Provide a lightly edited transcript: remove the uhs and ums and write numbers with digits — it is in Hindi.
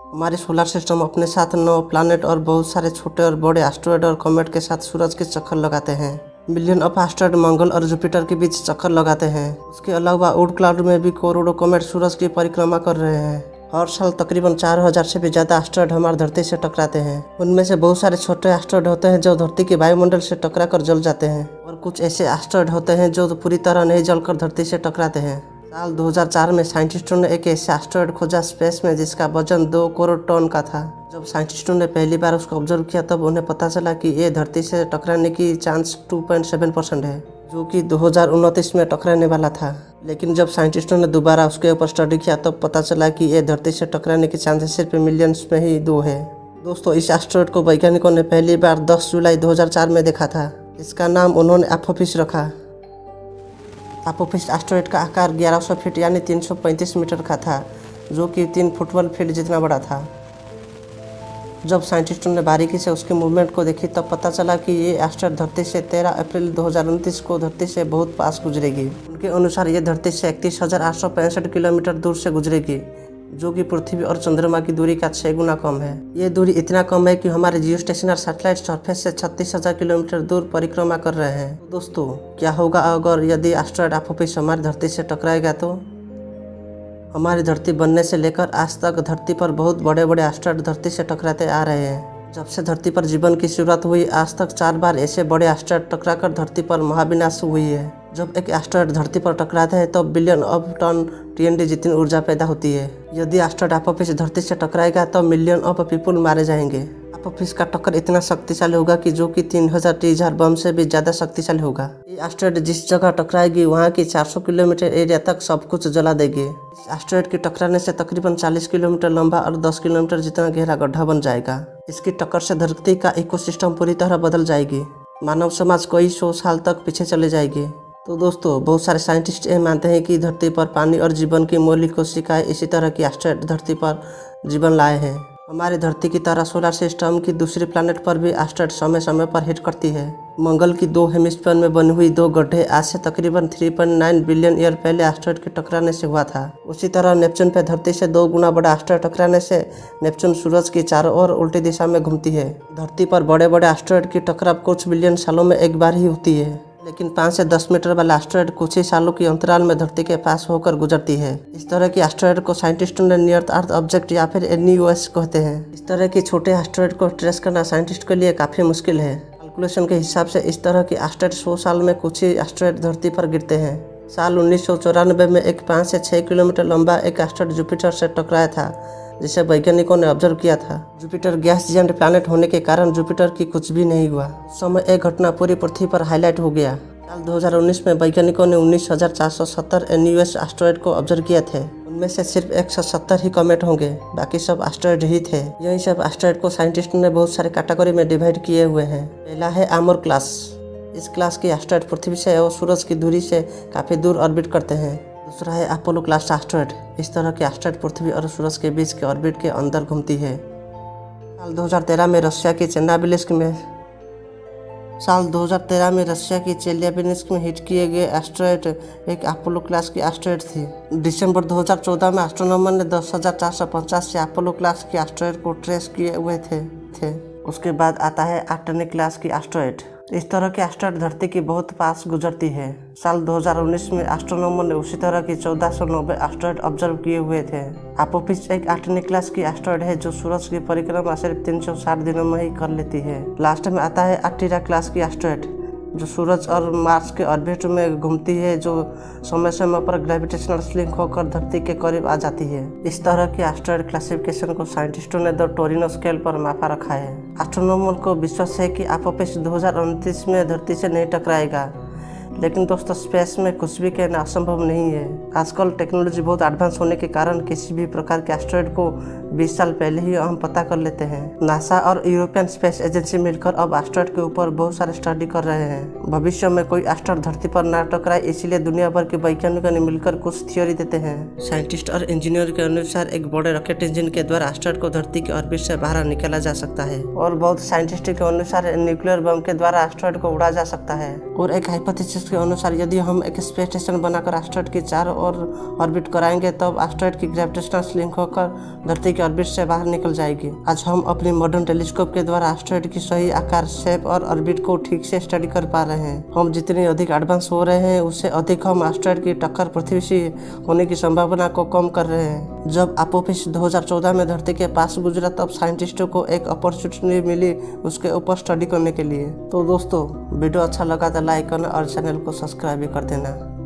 हमारे सोलर सिस्टम अपने साथ 9 प्लैनेट और बहुत सारे छोटे और बड़े एस्टेरॉयड और कॉमेट के साथ सूरज के चक्कर लगाते हैं। मिलियन ऑफ एस्टेरॉयड मंगल और जुपिटर के बीच चक्कर लगाते हैं। उसके अलावा ओड क्लाउड में भी करोड़ों कॉमेट सूरज की परिक्रमा कर रहे हैं। हर साल तकरीबन 4000 से भी ज़्यादा एस्टेरॉयड हमारी धरती से टकराते हैं। उनमें से बहुत सारे छोटे एस्टेरॉयड होते हैं जो धरती के वायुमंडल से टकरा कर जल जाते हैं, और कुछ ऐसे एस्टेरॉयड होते हैं जो पूरी तरह नहीं जलकर धरती से टकराते हैं। साल 2004 में साइंटिस्टों ने एक ऐसा एस्टेरॉयड खोजा स्पेस में जिसका वजन 2 करोड़ टन का था। जब साइंटिस्टों ने पहली बार उसको ऑब्जर्व किया तब उन्हें पता चला कि ये धरती से टकराने की चांस 2.7% है, जो कि 2029 में टकराने वाला था। लेकिन जब साइंटिस्टों ने दोबारा उसके ऊपर स्टडी किया तब पता चला कि ये धरती से टकराने की चांसेस सिर्फ मिलियंस में ही 2 है। दोस्तों, इस एस्टेरॉयड को वैज्ञानिकों ने पहली बार 10 जुलाई 2004 में देखा था। इसका नाम उन्होंने एपोफिस रखा। एपोफिस एस्टेरॉयड का आकार 1100 फीट यानी 335 मीटर का था, जो कि 3 फुटबॉल फील्ड जितना बड़ा था। जब साइंटिस्टों ने बारीकी से उसके मूवमेंट को देखी तब पता चला कि ये एस्टेरॉयड धरती से 13 अप्रैल 2029 को धरती से बहुत पास गुजरेगी। उनके अनुसार ये धरती से 31,865 किलोमीटर दूर से गुजरेगी, जो कि पृथ्वी और चंद्रमा की दूरी का 6 गुना कम है। ये दूरी इतना कम है कि हमारे जियो स्टेशनरी सैटेलाइट सरफेस से 36,000 किलोमीटर दूर परिक्रमा कर रहे हैं। तो दोस्तों, क्या होगा अगर यदि एस्टेरॉयड एपोफिस हमारी धरती से टकराएगा? तो हमारी धरती बनने से लेकर आज तक धरती पर बहुत बड़े बड़े एस्टेरॉयड धरती से टकराते आ रहे हैं। जब से धरती पर जीवन की शुरुआत हुई आज तक 4 बार ऐसे बड़े एस्टेरॉयड टकराकर धरती पर महाविनाश हुई है। जब एक एस्टेरॉयड धरती पर टकराता है तो बिलियन ऑफ टन TNT जितनी ऊर्जा पैदा होती है। यदि एस्टेरॉयड एपोफिस धरती से टकराएगा तो मिलियन ऑफ पीपल मारे जाएंगे। एपोफिस का टक्कर इतना शक्तिशाली होगा कि जो कि 3000 बम से भी ज़्यादा शक्तिशाली होगा। ये एस्टेरॉयड जिस जगह टकराएगी वहाँ की 400 किलोमीटर एरिया तक सब कुछ जला देगी। इस एस्टेरॉयड के टकराने से तकरीबन 40 किलोमीटर लंबा और 10 किलोमीटर जितना गहरा गड्ढा बन जाएगा। इसकी टक्कर से धरती का इकोसिस्टम पूरी तरह बदल जाएगी। मानव समाज कई 100 साल तक पीछे चले जाएगी। तो दोस्तों, बहुत सारे साइंटिस्ट ये मानते हैं कि धरती पर पानी और जीवन की मौलिक कोशिकाएं इसी तरह की एस्टेरॉयड धरती पर जीवन लाए हैं। हमारी धरती की तरह सोलर सिस्टम की दूसरी प्लैनेट पर भी एस्टेरॉयड समय समय पर हिट करती है। मंगल की 2 हेमिस्फीयर में बनी हुई 2 गड्ढे आज से तकरीबन 3.9 बिलियन ईयर पहले एस्टेरॉयड के टकराने से हुआ था। उसी तरह नेपच्यून पे धरती से 2 गुना बड़ा एस्टेरॉयड टकराने से नेपच्यून सूरज की चारों ओर उल्टी दिशा में घूमती है। धरती पर बड़े बड़े एस्टेरॉयड की टकराव कुछ बिलियन सालों में एक बार ही होती है, लेकिन 5 से 10 मीटर वाला एस्टेरॉयड कुछ ही सालों के अंतराल में धरती के पास होकर गुजरती है। इस तरह की एस्टेरॉयड को साइंटिस्टों ने नियर अर्थ ऑब्जेक्ट या फिर NEOS कहते हैं। इस तरह के छोटे एस्टेरॉयड को ट्रेस करना साइंटिस्ट के लिए काफ़ी मुश्किल है। कैलकुलेशन के हिसाब से इस तरह की एस्टेरॉयड 100 साल में कुछ ही एस्टेरॉयड धरती पर गिरते हैं। साल 1994 में एक 5 से 6 किलोमीटर लंबा एक एस्टेरॉयड जुपिटर से टकराया था, जिसे वैज्ञानिकों ने ऑब्जर्व किया था। जुपिटर गैस जिएंट प्लैनेट होने के कारण जुपिटर की कुछ भी नहीं हुआ। उस समय एक घटना पूरी पृथ्वी पर हाईलाइट हो गया। साल 2019 में वैज्ञानिकों ने 19,470 NEOS एस्टेरॉयड को ऑब्जर्व किए थे। उनमें से सिर्फ 170 ही कॉमेट होंगे, बाकी सब एस्टेरॉयड ही थे। यही सब एस्टेरॉयड को साइंटिस्टों ने बहुत सारे कैटेगरी में डिवाइड किए हुए हैं। पहला है आमोर क्लास। इस क्लास के एस्टेरॉयड पृथ्वी से और सूरज की दूरी से काफ़ी दूर ऑर्बिट करते हैं। दूसरा है अपोलो क्लास एस्टेरॉयड। इस तरह के एस्टेरॉयड पृथ्वी और सूरज के बीच के ऑर्बिट के अंदर घूमती है। साल 2013 में रशिया की चेल्याबिन्स्क में हिट किए गए एस्टेरॉयड एक अपोलो क्लास की एस्टेरॉयड थी। दिसंबर 2014 में एस्ट्रोनॉमर ने 10,450 से अपोलो क्लास की एस्टेरॉयड को ट्रेस किए हुए थे। उसके बाद आता है आर्टेनी क्लास की एस्टेरॉयड। इस तरह की एस्टेरॉयड धरती के बहुत पास गुजरती है। साल 2019 में एस्ट्रोनॉमर ने उसी तरह की 1490 एस्टेरॉयड ऑब्जर्व किए हुए थे। एपोफिस एक आर्टेनी क्लास की एस्टेरॉयड है जो सूरज की परिक्रमा सिर्फ 360 दिनों में ही कर लेती है। लास्ट में आता है आर्टिरा क्लास की एस्टेरॉयड, जो सूरज और मार्स के ऑर्बिट में घूमती है, जो समय समय पर ग्रेविटेशनल स्लिंग होकर धरती के करीब आ जाती है। इस तरह की एस्टेरॉयड क्लासिफिकेशन को साइंटिस्टों ने द टोरिनो स्केल पर मापा रखा है। एस्ट्रोनॉमर को विश्वास है कि एपोफिस 2029 में धरती से नहीं टकराएगा, लेकिन दोस्तों, स्पेस में कुछ भी कहना असंभव नहीं है। आजकल टेक्नोलॉजी बहुत एडवांस होने के कारण किसी भी प्रकार के एस्टेरॉयड को 20 साल पहले ही हम पता कर लेते हैं। नासा और यूरोपियन स्पेस एजेंसी मिलकर अब एस्टेरॉयड के ऊपर बहुत सारे स्टडी कर रहे हैं। भविष्य में कोई एस्टेरॉयड धरती पर ना टकराए, इसीलिए दुनिया भर के वैज्ञानिकों ने मिलकर कुछ थ्योरी देते हैं। साइंटिस्ट और इंजीनियर के अनुसार एक बड़े रॉकेट इंजन के द्वारा एस्टेरॉयड को धरती के ऑर्बिट से बाहर निकाला जा सकता है, और बहुत साइंटिस्ट के अनुसार न्यूक्लियर बम के द्वारा एस्टेरॉयड को उड़ा जा सकता है। और एक हाइपोथेसिस के अनुसार यदि हम एक स्पेस स्टेशन बनाकर एस्टेरॉयड की चारों ओर ऑर्बिट कराएंगे तब एस्टेरॉयड की ग्रेविटेशनल स्लिंग होकर धरती के ऑर्बिट से बाहर निकल जाएगी। आज हम अपनी मॉडर्न टेलीस्कोप के द्वारा एस्टेरॉयड की सही आकार, शेप और ऑर्बिट को ठीक से स्टडी कर पा रहे हैं। हम जितनी अधिक एडवांस हो रहे हैं उससे अधिक हम एस्टेरॉयड की टक्कर पृथ्वी से होने की संभावना को कम कर रहे हैं। जब अपोफिस 2014 में धरती के पास गुजरा तब साइंटिस्टों को एक अपॉर्चुनिटी मिली उसके ऊपर स्टडी करने के लिए। तो दोस्तों वीडियो अच्छा लगा तो लाइक करना और चैनल को सब्सक्राइब भी कर देना।